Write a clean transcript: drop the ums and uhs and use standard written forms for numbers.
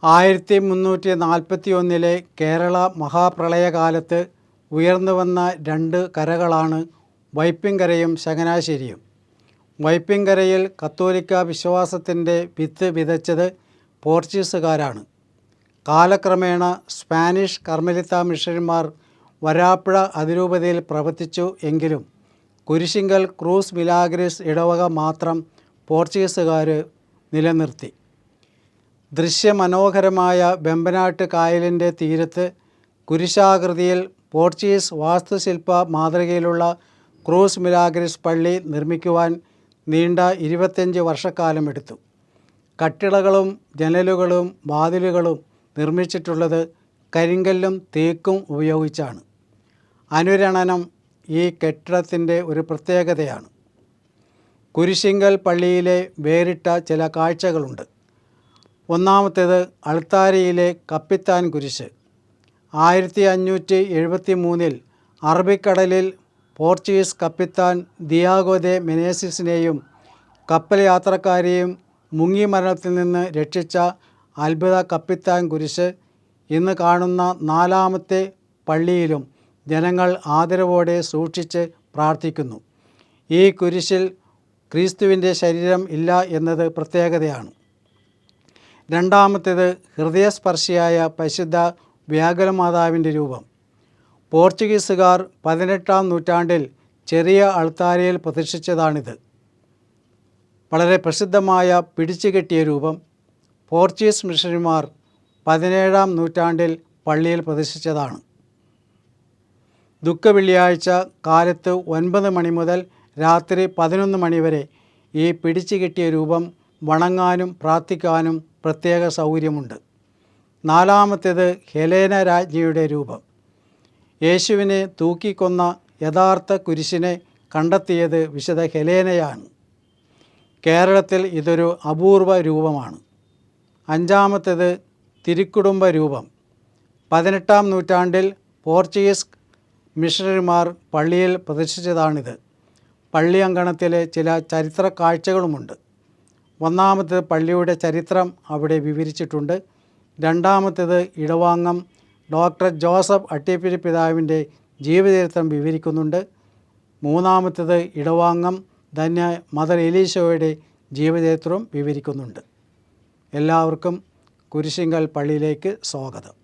1341 കേരള മഹാപ്രളയകാലത്ത് ഉയർന്നുവന്ന രണ്ട് കരകളാണ് വൈപ്പിൻകരയും ചങ്ങനാശ്ശേരിയും. വൈപ്പിൻകരയിൽ കത്തോലിക്ക വിശ്വാസത്തിൻ്റെ വിത്ത് വിതച്ചത് പോർച്ചുഗീസുകാരാണ്. കാലക്രമേണ സ്പാനിഷ് കർമ്മലിത്ത മിഷണറിമാർ വരാപ്പുഴ അതിരൂപതയിൽ പ്രവർത്തിച്ചു എങ്കിലും കുരിശിങ്കൽ ക്രൂസ് മിലാഗ്രിസ് ഇടവക മാത്രം പോർച്ചുഗീസുകാർ നിലനിർത്തി. ദൃശ്യമനോഹരമായ വെമ്പനാട്ട് കായലിൻ്റെ തീരത്ത് കുരിശാകൃതിയിൽ പോർച്ചുഗീസ് വാസ്തുശില്പ മാതൃകയിലുള്ള ക്രൂസ് മിലാഗ്രിസ് പള്ളി നിർമ്മിക്കുവാൻ നീണ്ട 25 വർഷക്കാലമെടുത്തു. കട്ടിളകളും ജനലുകളും വാതിലുകളും നിർമ്മിച്ചിട്ടുള്ളത് കരിങ്കല്ലും തേക്കും ഉപയോഗിച്ചാണ്. അനുരണനം ഈ കെട്ടിടത്തിൻ്റെ ഒരു പ്രത്യേകതയാണ്. കുരിശിങ്കൽ പള്ളിയിലെ വേറിട്ട ചില കാഴ്ചകളുണ്ട്. ഒന്നാമത്തേത് അൾത്താരയിലെ കപ്പിത്താൻ കുരിശ്. 1573 അറബിക്കടലിൽ പോർച്ചുഗീസ് കപ്പിത്താൻ ദിയാഗോ ദെ മെനേസിസിനെയും കപ്പൽ യാത്രക്കാരെയും മുങ്ങിമരണത്തിൽ നിന്ന് രക്ഷിച്ച അത്ഭുത കപ്പിത്താൻ കുരിശ് ഇന്ന് കാണുന്ന 4ാമത്തെ പള്ളിയിലും ജനങ്ങൾ ആദരവോടെ സൂക്ഷിച്ച് പ്രാർത്ഥിക്കുന്നു. ഈ കുരിശിൽ ക്രിസ്തുവിൻ്റെ ശരീരം ഇല്ല എന്നത് പ്രത്യേകതയാണ്. രണ്ടാമത്തേത് ഹൃദയസ്പർശിയായ പരിശുദ്ധ വ്യാകുലമാതാവിൻ്റെ രൂപം. പോർച്ചുഗീസുകാർ 18ാം നൂറ്റാണ്ടിൽ ചെറിയ അൾത്താരയിൽ പ്രതിഷ്ഠിച്ചതാണിത്. വളരെ പ്രസിദ്ധമായ പിടിച്ചുകെട്ടിയ രൂപം പോർച്ചുഗീസ് മിഷണറിമാർ 17ാം നൂറ്റാണ്ടിൽ പള്ളിയിൽ പ്രതിഷ്ഠിച്ചതാണ്. ദുഃഖവെള്ളിയാഴ്ച കാലത്ത് 9 മണി മുതൽ രാത്രി 11 മണി വരെ ഈ പിടിച്ചുകെട്ടിയ രൂപം വണങ്ങാനും പ്രാർത്ഥിക്കാനും പ്രത്യേക സൗകര്യമുണ്ട്. നാലാമത്തേത് ഹെലേന രാജ്ഞിയുടെ രൂപം. യേശുവിനെ തൂക്കിക്കൊന്ന യഥാർത്ഥ കുരിശിനെ കണ്ടെത്തിയത് വിശുദ്ധ ഹെലേനയാണ്. കേരളത്തിൽ ഇതൊരു അപൂർവ രൂപമാണ്. അഞ്ചാമത്തേത് തിരുക്കുടുംബ രൂപം. 18ാം നൂറ്റാണ്ടിൽ പോർച്ചുഗീസ് മിഷണറിമാർ പള്ളിയിൽ പ്രതിഷ്ഠിച്ചതാണിത്. പള്ളി അങ്കണത്തിലെ ചില ചരിത്ര കാഴ്ചകളുമുണ്ട്. ഒന്നാമത്തേത് പള്ളിയുടെ ചരിത്രം അവിടെ വിവരിച്ചിട്ടുണ്ട്. രണ്ടാമത്തേത് ഇടവാങ്ങം ഡോക്ടർ ജോസഫ് അട്ടിപ്പിരി പിതാവിൻ്റെ ജീവചരിത്രം വിവരിക്കുന്നുണ്ട്. മൂന്നാമത്തേത് ഇടവാങ്ങം ധന്യ മദർ എലീശോയുടെ ജീവചരിത്രവും വിവരിക്കുന്നുണ്ട്. എല്ലാവർക്കും കുരിശിങ്കൽ പള്ളിയിലേക്ക് സ്വാഗതം.